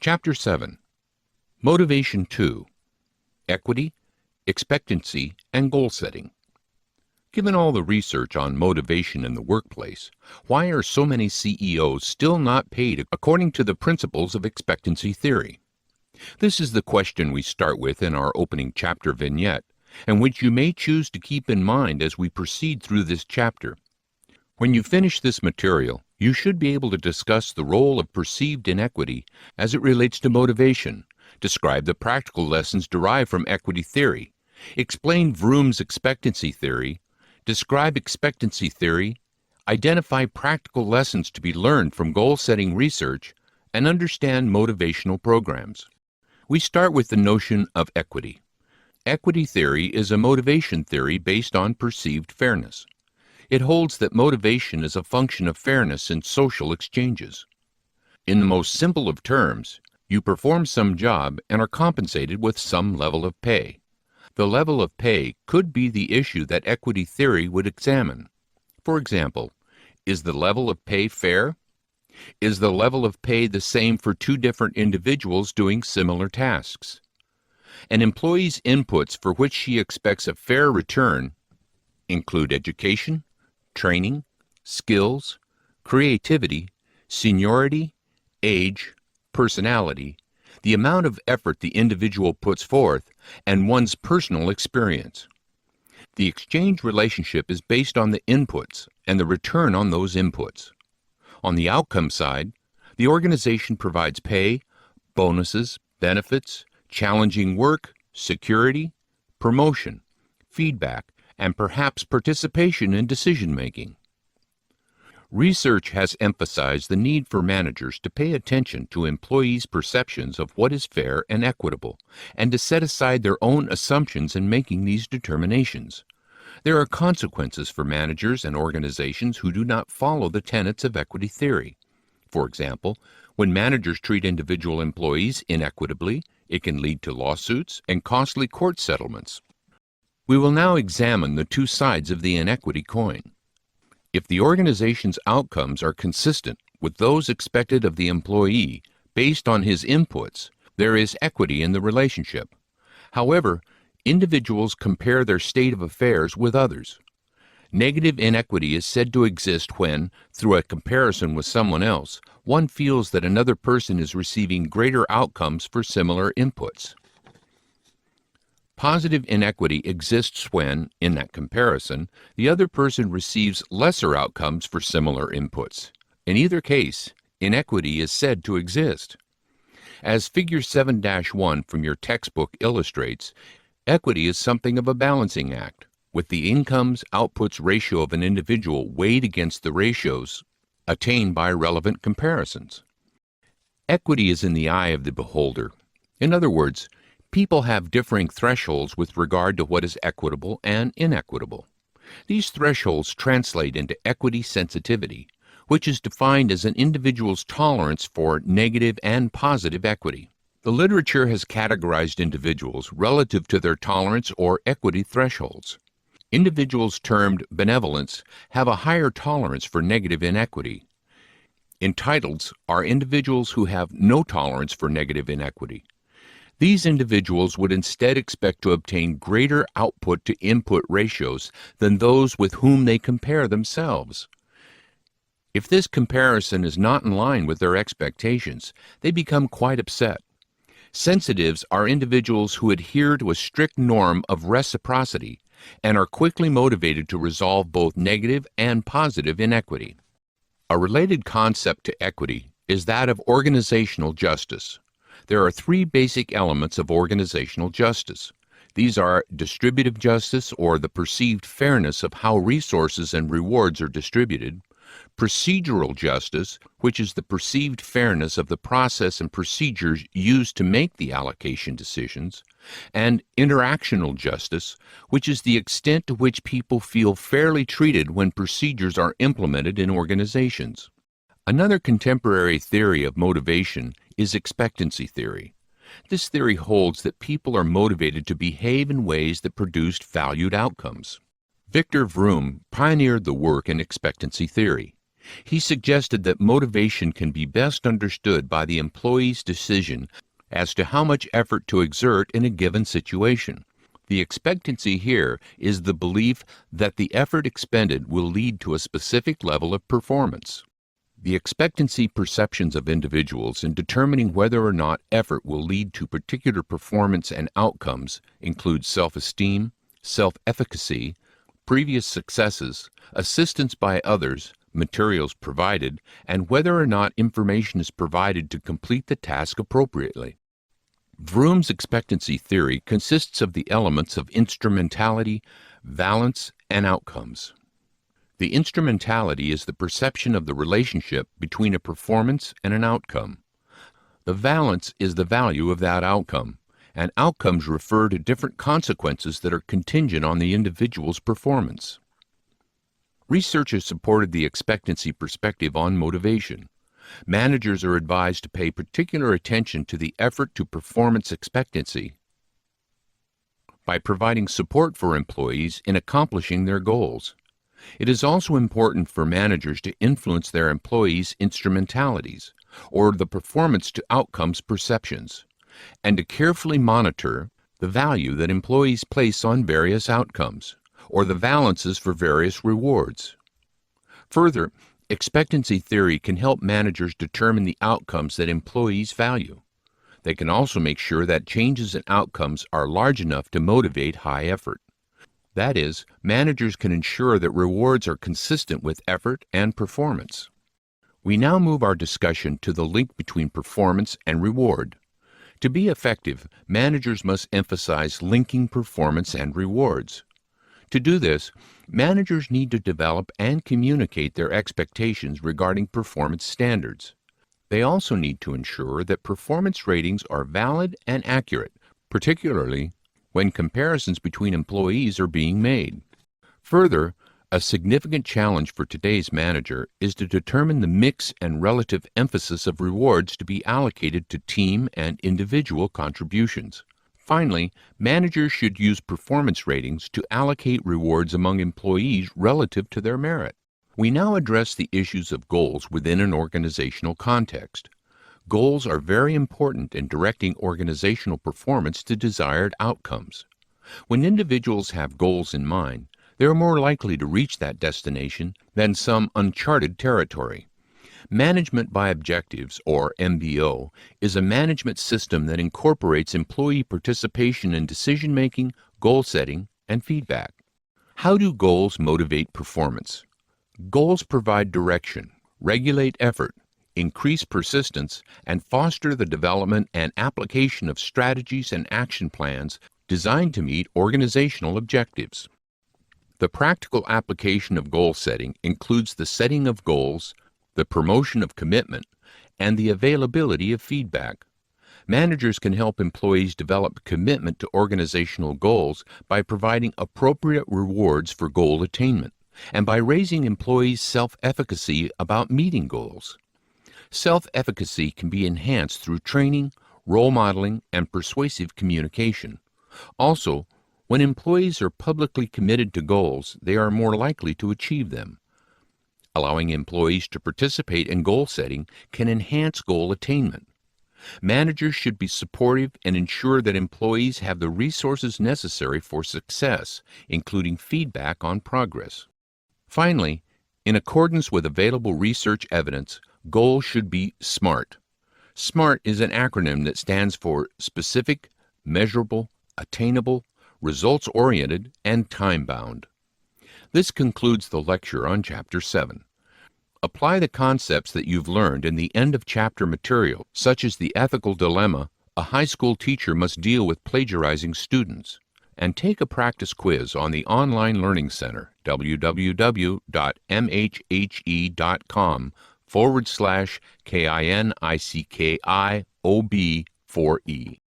Chapter 7. Motivation 2. Equity, Expectancy, and Goal Setting. Given all the research on motivation in the workplace, why are so many CEOs still not paid according to the principles of expectancy theory? This is the question we start with in our opening chapter vignette, and which you may choose to keep in mind as we proceed through this chapter. When you finish this material, you should be able to discuss the role of perceived inequity as it relates to motivation, describe the practical lessons derived from equity theory, explain Vroom's expectancy theory, describe expectancy theory, identify practical lessons to be learned from goal-setting research, and understand motivational programs. We start with the notion of equity. Equity theory is a motivation theory based on perceived fairness. It holds that motivation is a function of fairness in social exchanges. In the most simple of terms, you perform some job and are compensated with some level of pay. The level of pay could be the issue that equity theory would examine. For example, is the level of pay fair? Is the level of pay the same for two different individuals doing similar tasks? An employee's inputs for which she expects a fair return include education, training, skills, creativity, seniority, age, personality, the amount of effort the individual puts forth, and one's personal experience. The exchange relationship is based on the inputs and the return on those inputs. On the outcome side, the organization provides pay, bonuses, benefits, challenging work, security, promotion, feedback, and perhaps participation in decision-making. Research has emphasized the need for managers to pay attention to employees' perceptions of what is fair and equitable, and to set aside their own assumptions in making these determinations. There are consequences for managers and organizations who do not follow the tenets of equity theory. For example, when managers treat individual employees inequitably, it can lead to lawsuits and costly court settlements. We will now examine the two sides of the inequity coin. If the organization's outcomes are consistent with those expected of the employee based on his inputs, there is equity in the relationship. However, individuals compare their state of affairs with others. Negative inequity is said to exist when, through a comparison with someone else, one feels that another person is receiving greater outcomes for similar inputs. Positive inequity exists when, in that comparison, the other person receives lesser outcomes for similar inputs. In either case, inequity is said to exist. As Figure 7-1 from your textbook illustrates, equity is something of a balancing act, with the incomes-outputs ratio of an individual weighed against the ratios attained by relevant comparisons. Equity is in the eye of the beholder. In other words, people have differing thresholds with regard to what is equitable and inequitable. These thresholds translate into equity sensitivity, which is defined as an individual's tolerance for negative and positive equity. The literature has categorized individuals relative to their tolerance or equity thresholds. Individuals termed benevolents have a higher tolerance for negative inequity. Entitles are individuals who have no tolerance for negative inequity. These individuals would instead expect to obtain greater output to input ratios than those with whom they compare themselves. If this comparison is not in line with their expectations, they become quite upset. Sensitives are individuals who adhere to a strict norm of reciprocity and are quickly motivated to resolve both negative and positive inequity. A related concept to equity is that of organizational justice. There are three basic elements of organizational justice. These are distributive justice, or the perceived fairness of how resources and rewards are distributed; procedural justice, which is the perceived fairness of the process and procedures used to make the allocation decisions; and interactional justice, which is the extent to which people feel fairly treated when procedures are implemented in organizations. Another contemporary theory of motivation is expectancy theory. This theory holds that people are motivated to behave in ways that produced valued outcomes. Victor Vroom pioneered the work in expectancy theory. He suggested that motivation can be best understood by the employee's decision as to how much effort to exert in a given situation. The expectancy here is the belief that the effort expended will lead to a specific level of performance. The expectancy perceptions of individuals in determining whether or not effort will lead to particular performance and outcomes include self-esteem, self-efficacy, previous successes, assistance by others, materials provided, and whether or not information is provided to complete the task appropriately. Vroom's expectancy theory consists of the elements of instrumentality, valence, and outcomes. The instrumentality is the perception of the relationship between a performance and an outcome. The valence is the value of that outcome, and outcomes refer to different consequences that are contingent on the individual's performance. Research has supported the expectancy perspective on motivation. Managers are advised to pay particular attention to the effort to performance expectancy by providing support for employees in accomplishing their goals. It is also important for managers to influence their employees' instrumentalities, or the performance to outcomes perceptions, and to carefully monitor the value that employees place on various outcomes, or the valences for various rewards. Further, expectancy theory can help managers determine the outcomes that employees value. They can also make sure that changes in outcomes are large enough to motivate high effort. That is, managers can ensure that rewards are consistent with effort and performance. We now move our discussion to the link between performance and reward. To be effective, managers must emphasize linking performance and rewards. To do this, managers need to develop and communicate their expectations regarding performance standards. They also need to ensure that performance ratings are valid and accurate, particularly when comparisons between employees are being made. Further, a significant challenge for today's manager is to determine the mix and relative emphasis of rewards to be allocated to team and individual contributions. Finally, managers should use performance ratings to allocate rewards among employees relative to their merit. We now address the issues of goals within an organizational context. Goals are very important in directing organizational performance to desired outcomes. When individuals have goals in mind, they are more likely to reach that destination than some uncharted territory. Management by Objectives, or MBO, is a management system that incorporates employee participation in decision-making, goal setting, and feedback. How do goals motivate performance? Goals provide direction, regulate effort, increase persistence, and foster the development and application of strategies and action plans designed to meet organizational objectives. The practical application of goal setting includes the setting of goals, the promotion of commitment, and the availability of feedback. Managers can help employees develop commitment to organizational goals by providing appropriate rewards for goal attainment, and by raising employees' self-efficacy about meeting goals. Self-efficacy can be enhanced through training, role modeling, and persuasive communication. Also, when employees are publicly committed to goals, they are more likely to achieve them. Allowing employees to participate in goal setting can enhance goal attainment. Managers should be supportive and ensure that employees have the resources necessary for success, including feedback on progress. Finally, in accordance with available research evidence, goals should be SMART. SMART is an acronym that stands for specific, measurable, attainable, results-oriented, and time-bound. This concludes the lecture on Chapter 7. Apply the concepts that you've learned in the end-of-chapter material, such as the ethical dilemma a high school teacher must deal with plagiarizing students, and take a practice quiz on the Online Learning Center, www.mhhe.com/KINICKIOB4E.